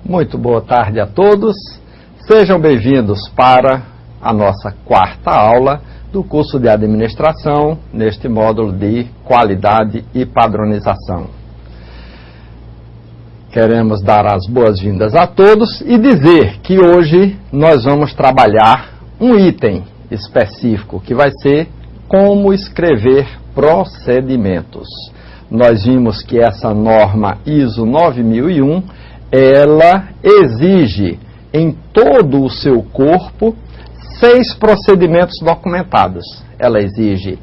Muito boa tarde a todos. Sejam bem-vindos para a nossa quarta aula do curso de administração, neste módulo de qualidade e padronização. Queremos dar as boas-vindas a todos e dizer que hoje nós vamos trabalhar um item específico, que vai ser como escrever procedimentos. Nós vimos que essa norma ISO 9001, ela exige em todo o seu corpo 6 procedimentos documentados. Ela exige,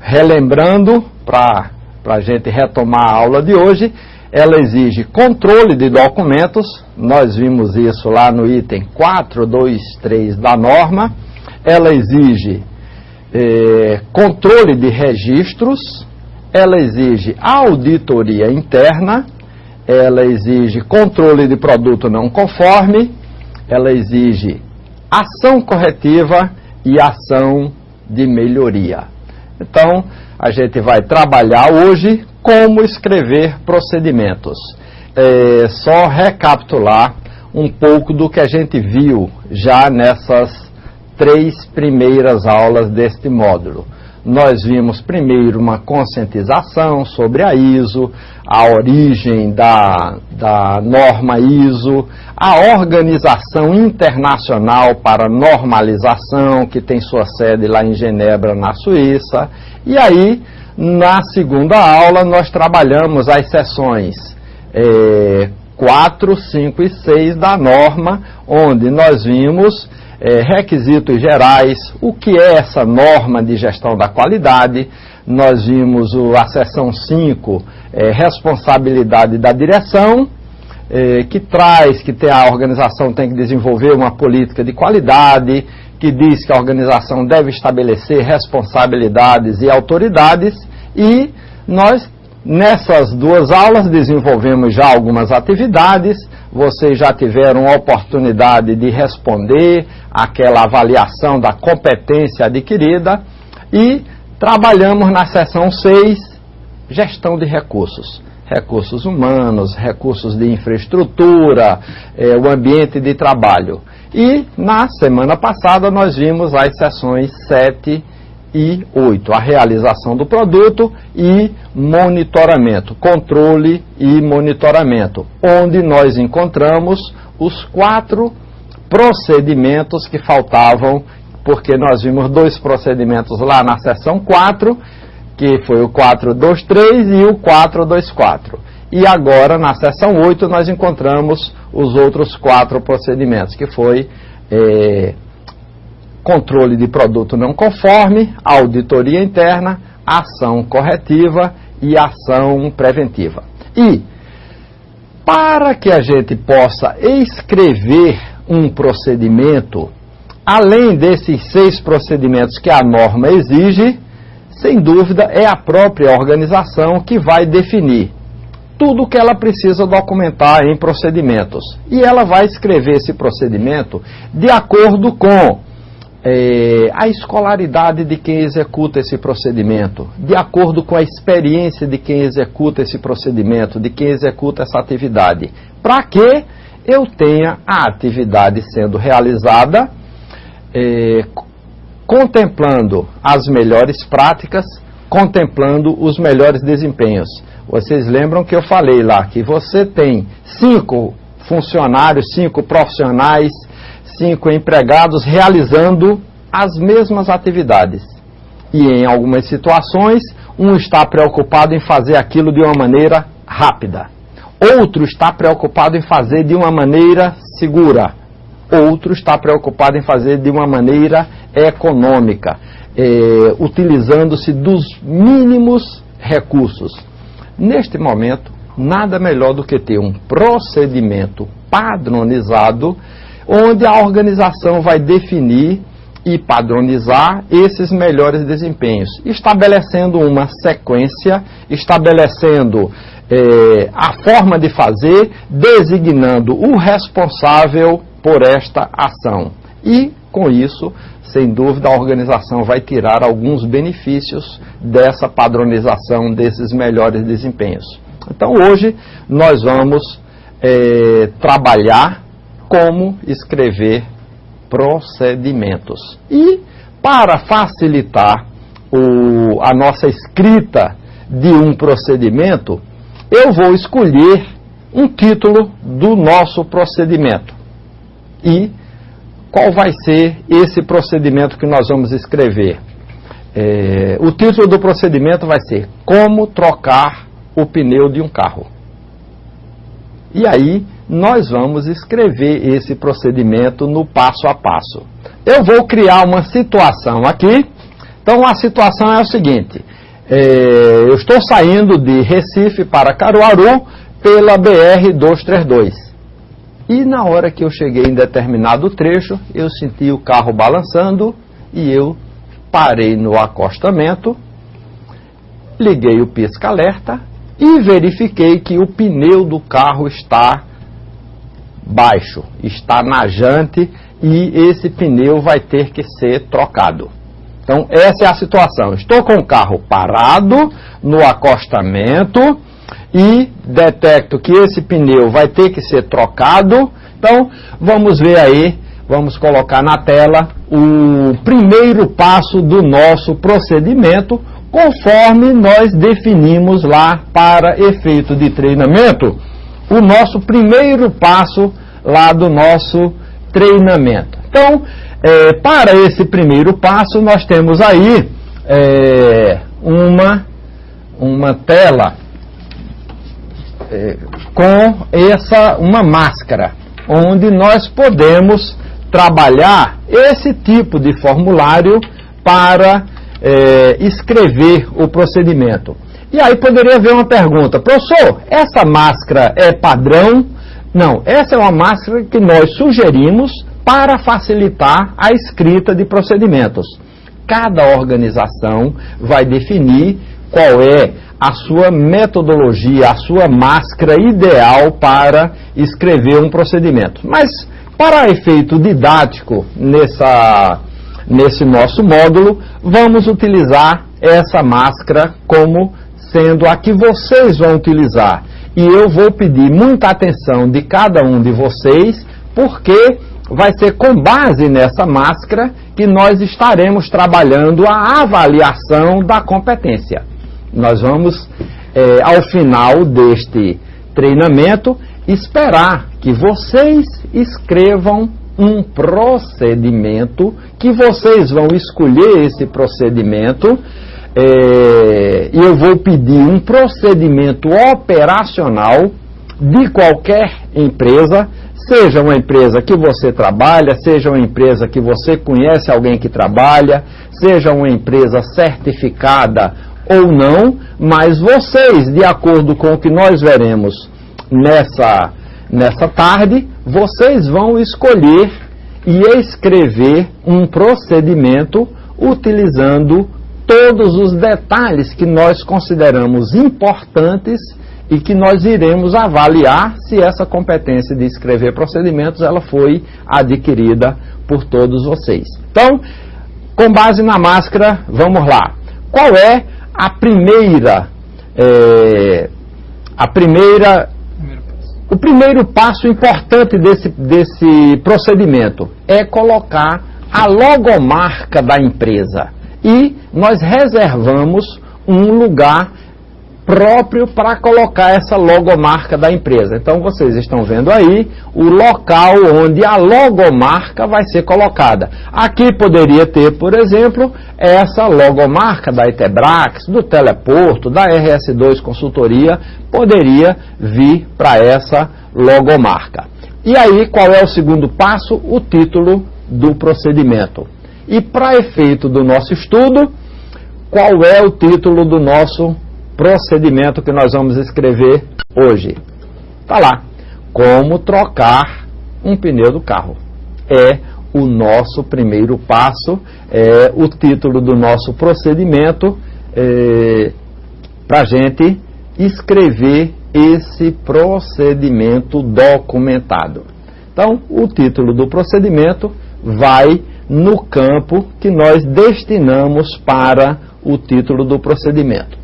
relembrando, para a gente retomar a aula de hoje, ela exige controle de documentos, nós vimos isso lá no item 423 da norma. Ela exige controle de registros, ela exige auditoria interna, ela exige controle de produto não conforme, ela exige ação corretiva e ação de melhoria. Então, a gente vai trabalhar hoje como escrever procedimentos. Só recapitular um pouco do que a gente viu já nessas 3 primeiras aulas deste módulo. Nós vimos primeiro uma conscientização sobre a ISO, a origem da norma ISO, a organização internacional para normalização, que tem sua sede lá em Genebra, na Suíça. E aí, na segunda aula, nós trabalhamos as seções 4, 5 e 6 da norma, onde nós vimos requisitos gerais, o que é essa norma de gestão da qualidade. Nós vimos a seção 5, responsabilidade da direção, que traz que a organização tem que desenvolver uma política de qualidade, que diz que a organização deve estabelecer responsabilidades e autoridades, e nós, nessas 2 aulas, desenvolvemos já algumas atividades. Vocês já tiveram a oportunidade de responder àquela avaliação da competência adquirida e trabalhamos na seção 6, gestão de recursos. Recursos humanos, recursos de infraestrutura, o ambiente de trabalho. E na semana passada nós vimos as seções 7 e 8, a realização do produto e monitoramento, controle e monitoramento, onde nós encontramos os 4 procedimentos que faltavam, porque nós vimos 2 procedimentos lá na seção 4, que foi o 423 e o 424. E agora, na seção 8, nós encontramos os outros 4 procedimentos, que foi controle de produto não conforme, auditoria interna, ação corretiva e ação preventiva. E, para que a gente possa escrever um procedimento, além desses 6 procedimentos que a norma exige, sem dúvida é a própria organização que vai definir tudo o que ela precisa documentar em procedimentos. E ela vai escrever esse procedimento de acordo com a escolaridade de quem executa esse procedimento, de acordo com a experiência de quem executa esse procedimento, de quem executa essa atividade, para que eu tenha a atividade sendo realizada contemplando as melhores práticas, contemplando os melhores desempenhos. Vocês lembram que eu falei lá que você tem 5 funcionários, 5 profissionais, 5 empregados realizando as mesmas atividades. E em algumas situações, um está preocupado em fazer aquilo de uma maneira rápida. Outro está preocupado em fazer de uma maneira segura. Outro está preocupado em fazer de uma maneira econômica, utilizando-se dos mínimos recursos. Neste momento, nada melhor do que ter um procedimento padronizado, onde a organização vai definir e padronizar esses melhores desempenhos, estabelecendo uma sequência, estabelecendo a forma de fazer, designando o responsável por esta ação. E, com isso, sem dúvida, a organização vai tirar alguns benefícios dessa padronização desses melhores desempenhos. Então, hoje, nós vamos trabalhar como escrever procedimentos. E para facilitar a nossa escrita de um procedimento, eu vou escolher um título do nosso procedimento. E qual vai ser esse procedimento que nós vamos escrever? O título do procedimento vai ser Como trocar o pneu de um carro. E aí nós vamos escrever esse procedimento no passo a passo. Eu vou criar uma situação aqui. Então a situação é o seguinte: eu estou saindo de Recife para Caruaru pela BR-232. E na hora que eu cheguei em determinado trecho, eu senti o carro balançando e eu parei no acostamento, liguei o pisca-alerta e verifiquei que o pneu do carro está baixo, está na jante e esse pneu vai ter que ser trocado. Então essa é a situação. Estou com o carro parado no acostamento e detecto que esse pneu vai ter que ser trocado. Então vamos ver aí, vamos colocar na tela o primeiro passo do nosso procedimento, conforme nós definimos lá para efeito de treinamento, o nosso primeiro passo lá do nosso treinamento. Então, para esse primeiro passo, nós temos aí uma tela com uma máscara, onde nós podemos trabalhar esse tipo de formulário para escrever o procedimento. E aí poderia haver uma pergunta: professor, essa máscara é padrão? Não, essa é uma máscara que nós sugerimos para facilitar a escrita de procedimentos. Cada organização vai definir qual é a sua metodologia, a sua máscara ideal para escrever um procedimento. Mas, para efeito didático, nesse nosso módulo, vamos utilizar essa máscara como sendo a que vocês vão utilizar. E eu vou pedir muita atenção de cada um de vocês, porque vai ser com base nessa máscara que nós estaremos trabalhando a avaliação da competência. Nós vamos, ao final deste treinamento, esperar que vocês escrevam um procedimento, que vocês vão escolher esse procedimento, e eu vou pedir um procedimento operacional de qualquer empresa, seja uma empresa que você trabalha, seja uma empresa que você conhece alguém que trabalha, seja uma empresa certificada ou não, mas vocês, de acordo com o que nós veremos nessa tarde, vocês vão escolher e escrever um procedimento utilizando todos os detalhes que nós consideramos importantes e que nós iremos avaliar se essa competência de escrever procedimentos ela foi adquirida por todos vocês. Então, com base na máscara, vamos lá. Qual é o primeiro passo importante desse procedimento? É colocar a logomarca da empresa. E nós reservamos um lugar próprio para colocar essa logomarca da empresa. Então vocês estão vendo aí o local onde a logomarca vai ser colocada. Aqui poderia ter, por exemplo, essa logomarca da Itebrax, do Teleporto, da RS2 Consultoria, poderia vir para essa logomarca. E aí, qual é o segundo passo? O título do procedimento. E para efeito do nosso estudo, qual é o título do nosso procedimento que nós vamos escrever hoje? Está lá. Como trocar um pneu do carro. É o nosso primeiro passo, é o título do nosso procedimento para a gente escrever esse procedimento documentado. Então, o título do procedimento vai no campo que nós destinamos para o título do procedimento.